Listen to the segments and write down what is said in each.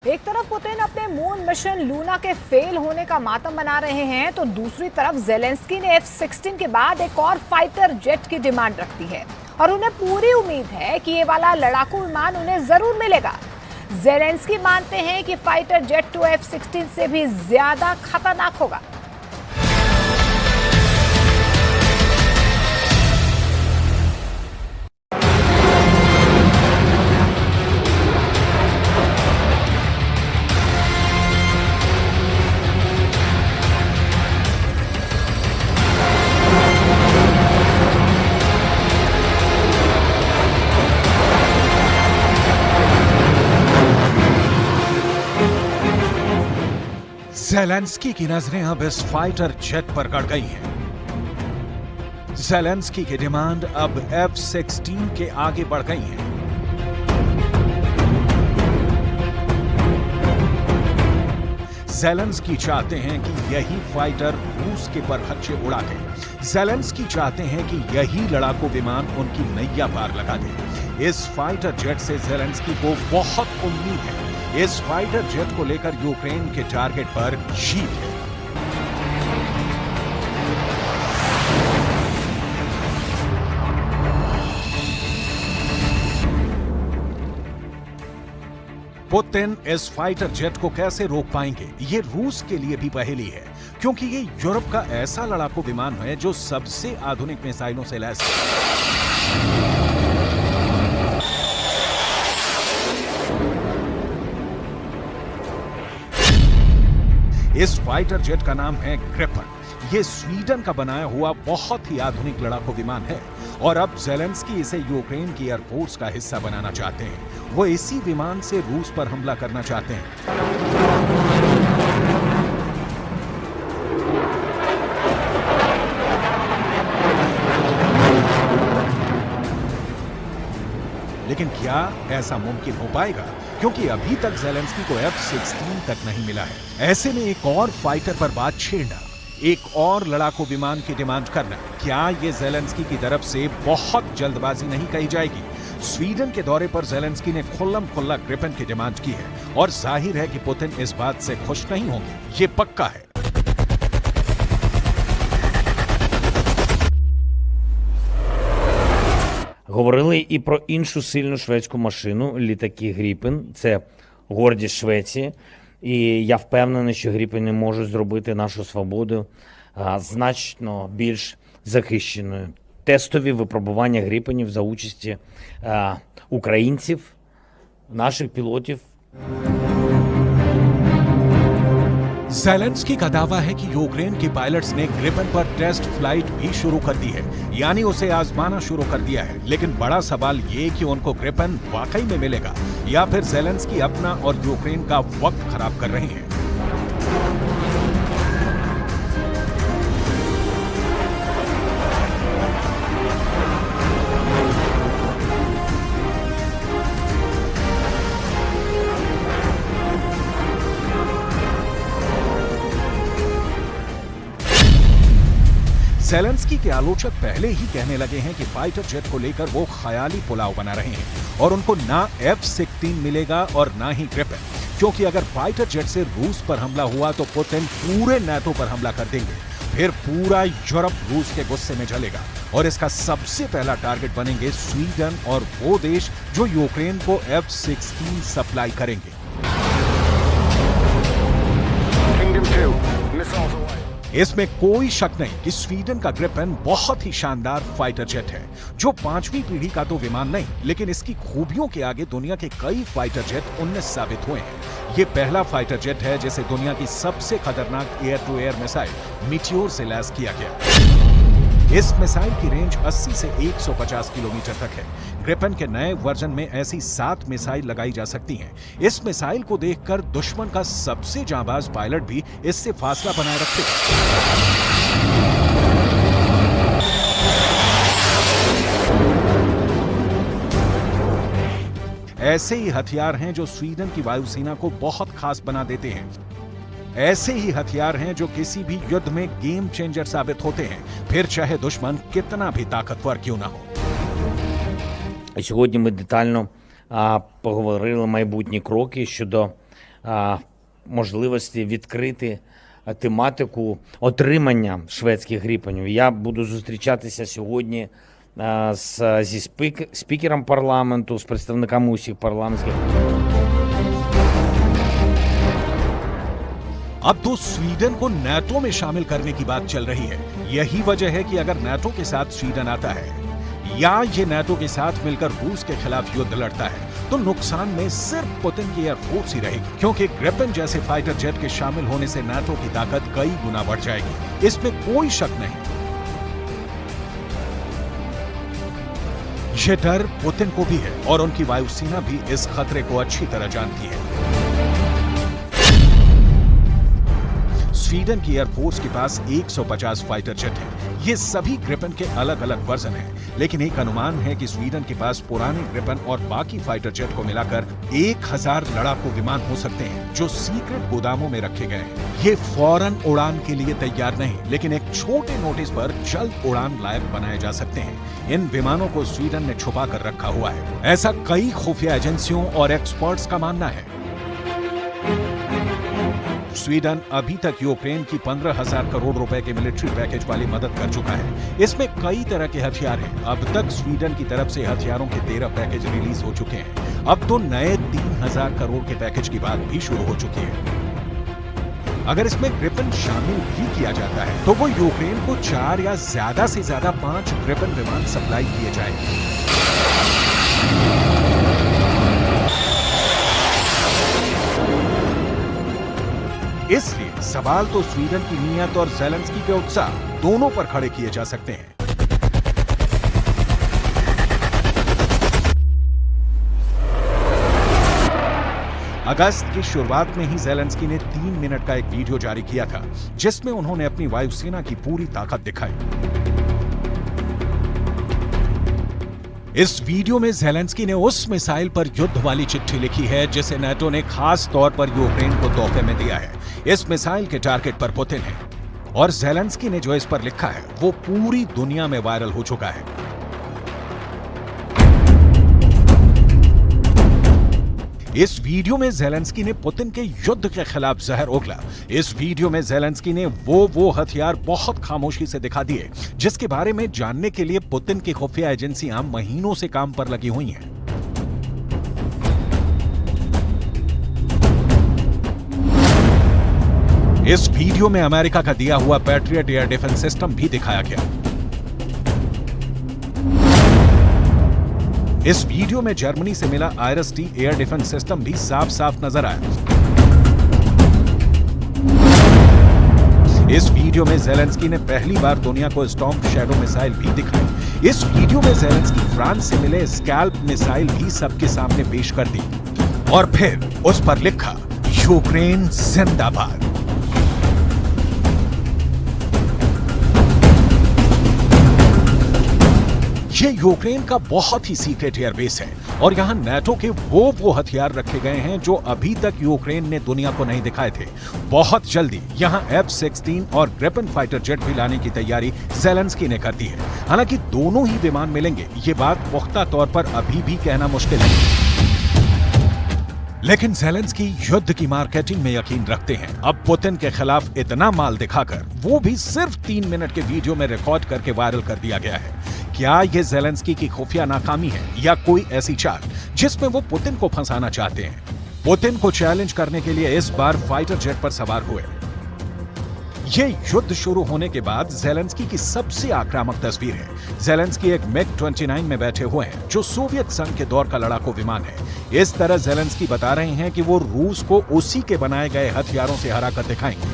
एक तरफ पुतिन अपने मून मिशन लूना के फेल होने का मातम मना रहे हैं तो दूसरी तरफ जेलेंस्की ने F-16 के बाद एक और फाइटर जेट की डिमांड रख दी है और उन्हें पूरी उम्मीद है कि ये वाला लड़ाकू विमान उन्हें जरूर मिलेगा। जेलेंस्की मानते हैं कि फाइटर जेट 2 F-16 से भी ज्यादा खतरनाक होगा। ज़ेलेंस्की की नजरें अब इस फाइटर जेट पर गड़ गई हैं। ज़ेलेंस्की की डिमांड अब F-16 के आगे बढ़ गई है। ज़ेलेंस्की चाहते हैं कि यही फाइटर रूस के परखच्चे उड़ा दे। ज़ेलेंस्की चाहते हैं कि यही लड़ाकू विमान उनकी नैया पार लगा दे। इस फाइटर जेट से ज़ेलेंस्की को बहुत उम्मीद है। इस फाइटर जेट को लेकर यूक्रेन के टारगेट पर जीत है। पुतिन इस फाइटर जेट को कैसे रोक पाएंगे, ये रूस के लिए भी पहेली है, क्योंकि ये यूरोप का ऐसा लड़ाकू विमान है जो सबसे आधुनिक मिसाइलों से लैस है। इस फाइटर जेट का नाम है ग्रिपन। ये स्वीडन का बनाया हुआ बहुत ही आधुनिक लड़ाकू विमान है और अब ज़ेलेंस्की इसे यूक्रेन की एयरफोर्स का हिस्सा बनाना चाहते हैं। वो इसी विमान से रूस पर हमला करना चाहते हैं। लेकिन क्या ऐसा मुमकिन हो पाएगा? क्योंकि अभी तक ज़ेलेंस्की को F-16 तक नहीं मिला है। ऐसे में एक और फाइटर पर बात छेड़ना, एक और लड़ाकू विमान की डिमांड करना, क्या ये ज़ेलेंस्की की तरफ से बहुत जल्दबाजी नहीं कही जाएगी? स्वीडन के दौरे पर ज़ेलेंस्की ने खुल्लम खुल्ला ग्रिपन की डिमांड की है और जाहिर है कि पुतिन इस बात से खुश नहीं होंगे, ये पक्का है। Говорили і про іншу сильну шведську машину, літаки Гріпен. Це гордість Швеції. І я впевнений, що Гріпени можуть зробити нашу свободу значно більш захищеною. Тестові випробування Гріпенів за участі українців, наших пілотів. ज़ेलेंस्की का दावा है कि यूक्रेन के पायलट्स ने ग्रिपन पर टेस्ट फ्लाइट भी शुरू कर दी है, यानी उसे आजमाना शुरू कर दिया है। लेकिन बड़ा सवाल ये कि उनको ग्रिपन वाकई में मिलेगा या फिर ज़ेलेंस्की अपना और यूक्रेन का वक्त खराब कर रहे हैं। ज़ेलेंस्की के आलोचक पहले ही कहने लगे हैं कि फाइटर जेट को लेकर वो ख्याली पुलाव बना रहे हैं और उनको ना F-16 मिलेगा और ना ही ग्रिपन, क्योंकि अगर फाइटर जेट से रूस पर हमला हुआ तो पुतिन पूरे नाटो पर हमला कर देंगे। फिर पूरा यूरोप रूस के गुस्से में जलेगा और इसका सबसे पहला टारगेट बनेंगे स्वीडन और वो देश जो यूक्रेन को F-16 सप्लाई करेंगे। इसमें कोई शक नहीं कि स्वीडन का ग्रिपन बहुत ही शानदार फाइटर जेट है, जो 5वीं पीढ़ी का तो विमान नहीं, लेकिन इसकी खूबियों के आगे दुनिया के कई फाइटर जेट 19 साबित हुए हैं। ये पहला फाइटर जेट है जिसे दुनिया की सबसे खतरनाक air to air missile Meteor से लैस किया गया। इस मिसाइल की रेंज 80 से 150 किलोमीटर तक है। ग्रिपन के नए वर्जन में ऐसी 7 मिसाइल लगाई जा सकती हैं। इस मिसाइल को देखकर दुश्मन का सबसे जांबाज पायलट भी इससे फासला बनाए रखेगा। ऐसे ही हथियार हैं जो स्वीडन की वायुसेना को बहुत खास बना देते हैं। ऐसे ही हथियार हैं जो किसी भी युद्ध में गेम चेंजर साबित होते हैं, फिर चाहे दुश्मन कितना भी ताकतवर क्यों ना हो। Сьогодні ми детально поговорили майбутні кроки щодо можливості відкрити тематику отримання шведських гріпенів. Я буду зустрічатися сьогодні зі спікером парламенту, з представниками усіх парламентських. अब तो स्वीडन को नाटो में शामिल करने की बात चल रही है। यही वजह है कि अगर नाटो के साथ स्वीडन आता है या ये नाटो के साथ मिलकर रूस के खिलाफ युद्ध लड़ता है तो नुकसान में सिर्फ पुतिन की एयरफोर्स ही रहेगी, क्योंकि ग्रिपेन जैसे फाइटर जेट के शामिल होने से नाटो की ताकत कई गुना बढ़ जाएगी। इसमें कोई शक नहीं। ये डर पुतिन को भी है और उनकी वायुसेना भी इस खतरे को अच्छी तरह जानती है। स्वीडन की एयरफोर्स के पास 150 फाइटर जेट हैं। ये सभी ग्रिपेन के अलग अलग वर्जन हैं, लेकिन एक अनुमान है कि स्वीडन के पास पुराने ग्रिपेन और बाकी फाइटर जेट को मिलाकर 1000 लड़ाकू विमान हो सकते हैं, जो सीक्रेट गोदामों में रखे गए हैं। ये फौरन उड़ान के लिए तैयार नहीं, लेकिन एक छोटे नोटिस पर जल्द उड़ान लायक बनाए जा सकते हैं। इन विमानों को स्वीडन ने छुपा कर रखा हुआ है, ऐसा कई खुफिया एजेंसियों और एक्सपर्ट्स का मानना है। स्वीडन अभी तक यूक्रेन की 15,000 करोड़ रुपए के मिलिट्री पैकेज वाली मदद कर चुका है। इसमें कई तरह के हथियार हैं। अब तक स्वीडन की तरफ से हथियारों के 13 पैकेज रिलीज हो चुके हैं। अब तो नए 3,000 करोड़ के पैकेज की बात भी शुरू हो चुकी है। अगर इसमें ग्रिपेन शामिल भी किया जाता है तो वो यूक्रेन को 4 या ज्यादा से ज्यादा 5 ग्रिपेन विमान सप्लाई किए जाएंगे। इसलिए सवाल तो स्वीडन की नीयत और ज़ेलेंस्की के उत्साह दोनों पर खड़े किए जा सकते हैं। अगस्त की शुरुआत में ही ज़ेलेंस्की ने 3 मिनट का एक वीडियो जारी किया था, जिसमें उन्होंने अपनी वायुसेना की पूरी ताकत दिखाई। इस वीडियो में ज़ेलेंस्की ने उस मिसाइल पर युद्ध वाली चिट्ठी लिखी है जिसे नाटो ने खास तौर पर यूक्रेन को तोहफे में दिया है। इस मिसाइल के टारगेट पर पुतिन है और ज़ेलेंस्की ने जो इस पर लिखा है वो पूरी दुनिया में वायरल हो चुका है। इस वीडियो में ज़ेलेंस्की ने पुतिन के युद्ध के खिलाफ जहर उगला। इस वीडियो में ज़ेलेंस्की ने वो हथियार बहुत खामोशी से दिखा दिए जिसके बारे में जानने के लिए पुतिन की खुफिया एजेंसियां महीनों से काम पर लगी हुई हैं। इस वीडियो में अमेरिका का दिया हुआ पैट्रियट एयर डिफेंस सिस्टम भी दिखाया गया। इस वीडियो में जर्मनी से मिला आयरस-T एयर डिफेंस सिस्टम भी साफ साफ नजर आया। इस वीडियो में ज़ेलेंस्की ने पहली बार दुनिया को स्टॉर्म शैडो मिसाइल भी दिखाई। इस वीडियो में ज़ेलेंस्की फ्रांस से मिले स्कैल्प मिसाइल भी सबके सामने पेश कर दी और फिर उस पर लिखा यूक्रेन जिंदाबाद। ये यूक्रेन का बहुत ही सीक्रेट एयरबेस है और यहाँ नाटो के वो हथियार रखे गए हैं जो अभी तक यूक्रेन ने दुनिया को नहीं दिखाए थे। बहुत जल्दी यहाँ F-16 और ग्रिपेन फाइटर जेट भी लाने की तैयारी ज़ेलेंस्की ने कर दी है। हालांकि दोनों ही विमान मिलेंगे, ये बात पुख्ता तौर पर अभी भी कहना मुश्किल है, लेकिन ज़ेलेंस्की युद्ध की मार्केटिंग में यकीन रखते हैं। अब पुतिन के खिलाफ इतना माल दिखाकर, वो भी सिर्फ 3 मिनट के वीडियो में रिकॉर्ड करके वायरल कर दिया गया है। क्या ये ज़ेलेंस्की की खुफिया नाकामी है या कोई ऐसी चाल जिसमें वो पुतिन को फंसाना चाहते हैं? पुतिन को चैलेंज करने के लिए इस बार फाइटर जेट पर सवार हुए। ये युद्ध शुरू होने के बाद ज़ेलेंस्की की सबसे आक्रामक तस्वीर है। ज़ेलेंस्की एक MiG-29 में बैठे हुए हैं जो सोवियत संघ के दौर का लड़ाकू विमान है। इस तरह ज़ेलेंस्की बता रहे हैं कि वो रूस को उसी के बनाए गए हथियारों से हराकर दिखाएंगे।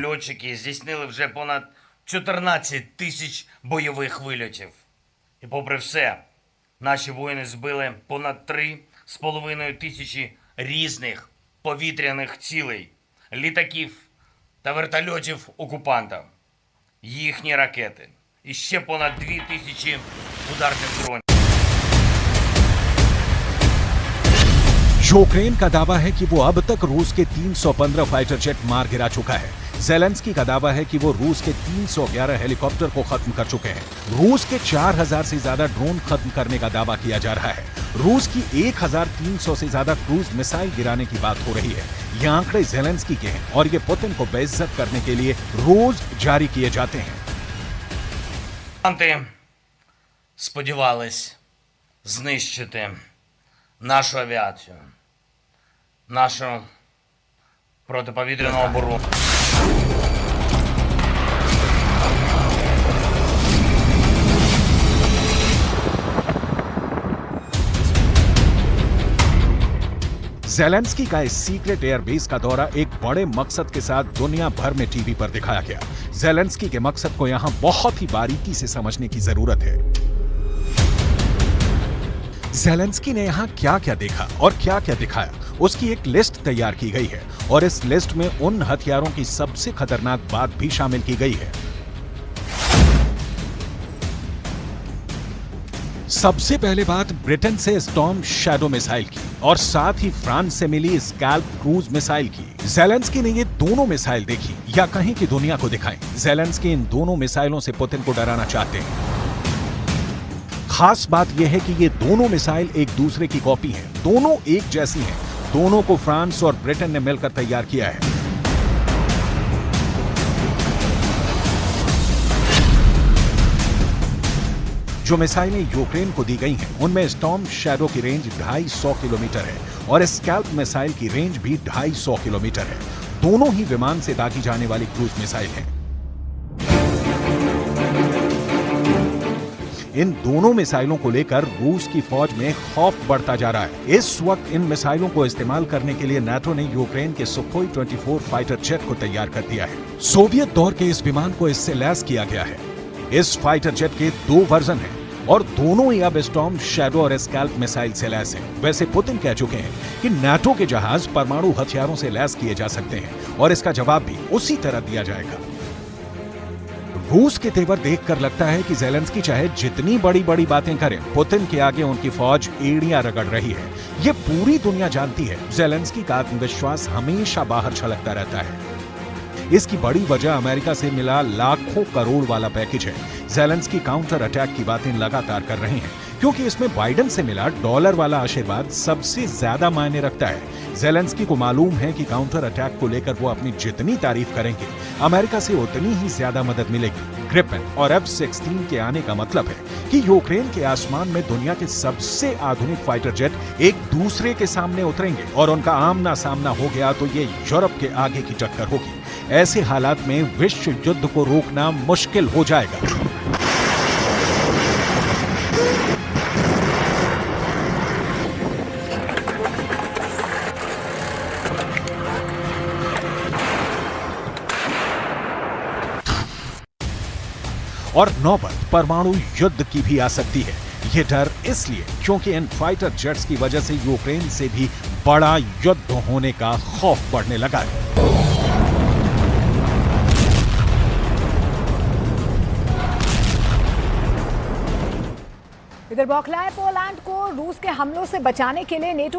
Льотчики здійснили вже понад 14 тисяч бойових вильотів. І попри все, наші воїни збили понад 3,5 тисячі різних повітряних цілей, літаків та вертольотів окупанта, їхні ракети і ще понад 2000 ударних дронів. यूक्रेन का दावा है कि वो अब तक रूस के 315 फाइटर जेट मार गिरा चुका है। जेलेंस्की का दावा है कि वो रूस के 311 हेलीकॉप्टर को खत्म कर चुके हैं। रूस के 4000 से ज्यादा ड्रोन खत्म करने का दावा किया जा रहा है। रूस की 1300 से ज्यादा क्रूज मिसाइल गिराने की बात हो रही है। ये आंकड़े जेलेंस्की के हैं और ये पुतिन को बेइज्जत करने के लिए रोज जारी किए जाते हैं। Сподівались знищити нашу авіацію, нашу протиповітряну оборону. जेलेंस्की का इस सीक्रेट एयरबेस का दौरा एक बड़े मकसद के साथ दुनिया भर में टीवी पर दिखाया गया। जेलेंस्की के मकसद को यहां बहुत ही बारीकी से समझने की जरूरत है। जेलेंस्की ने यहां क्या क्या देखा और क्या क्या दिखाया, उसकी एक लिस्ट तैयार की गई है और इस लिस्ट में उन हथियारों की सबसे खतरनाक बात भी शामिल की गई है। सबसे पहले बात ब्रिटेन से स्टॉर्म शैडो मिसाइल की और साथ ही फ्रांस से मिली स्कैल्प क्रूज मिसाइल की। जेलेंस्की ने ये दोनों मिसाइल देखी या कहीं की दुनिया को दिखाई। जेलेंस्की इन दोनों मिसाइलों से पुतिन को डराना चाहते हैं। खास बात यह है कि ये दोनों मिसाइल एक दूसरे की कॉपी हैं, दोनों एक जैसी हैं। दोनों को फ्रांस और ब्रिटेन ने मिलकर तैयार किया है। जो मिसाइलें यूक्रेन को दी गई हैं, उनमें स्टॉर्म शैडो की रेंज 250 किलोमीटर है और स्कैल्प मिसाइल की रेंज भी 250 किलोमीटर है। दोनों ही विमान से दागी जाने वाली क्रूज मिसाइल हैं। इन दोनों मिसाइलों को लेकर रूस की फौज में खौफ बढ़ता जा रहा है। इस वक्त इन मिसाइलों को इस्तेमाल करने के लिए नाटो ने यूक्रेन के सुखोई 24 फाइटर जेट को तैयार कर दिया है। सोवियत दौर के इस विमान को इससे लैस किया गया है। इस फाइटर जेट के 2 वर्जन हैं और दोनों ही अब स्टॉर्म शैडो और स्कैल्प मिसाइल से लैस हैं। वैसे पुतिन कह चुके हैं कि नाटो के जहाज परमाणु हथियारों से लैस किए जा सकते हैं और इसका जवाब भी उसी तरह दिया जाएगा। रूस के तेवर देखकर लगता है कि जेलेंस्की चाहे जितनी बड़ी बड़ी बातें करें, पुतिन के आगे उनकी फौज एड़ियां रगड़ रही है। ये पूरी दुनिया जानती है। जेलेंस्की का आत्मविश्वास हमेशा बाहर छलकता रहता है। इसकी बड़ी वजह अमेरिका से मिला लाखों करोड़ वाला पैकेज है। जेलेंस्की काउंटर अटैक की बातें लगातार कर रहे हैं क्योंकि इसमें बाइडेन से मिला डॉलर वाला आशीर्वाद सबसे ज्यादा मायने रखता है। जेलेंस्की को मालूम है कि काउंटर अटैक को लेकर वो अपनी जितनी तारीफ करेंगे, अमेरिका से उतनी ही ज्यादा मदद मिलेगी। ग्रिपेन और F-16 के आने का मतलब है कि यूक्रेन के आसमान में दुनिया के सबसे आधुनिक फाइटर जेट एक दूसरे के सामने उतरेंगे और उनका आमना सामना हो गया तो ये यूरोप के आगे की टक्कर होगी। ऐसे हालात में विश्व युद्ध को रोकना मुश्किल हो जाएगा। और नौबत परमाणु युद्ध की भी आ सकती है। ये डर इसलिए क्योंकि इन फाइटर जेट्स की वजह से यूक्रेन से भी बड़ा युद्ध होने का खौफ बढ़ने लगा है। इधर बौखलाए पोलैंड को रूस के हमलों से बचाने के लिए नेटो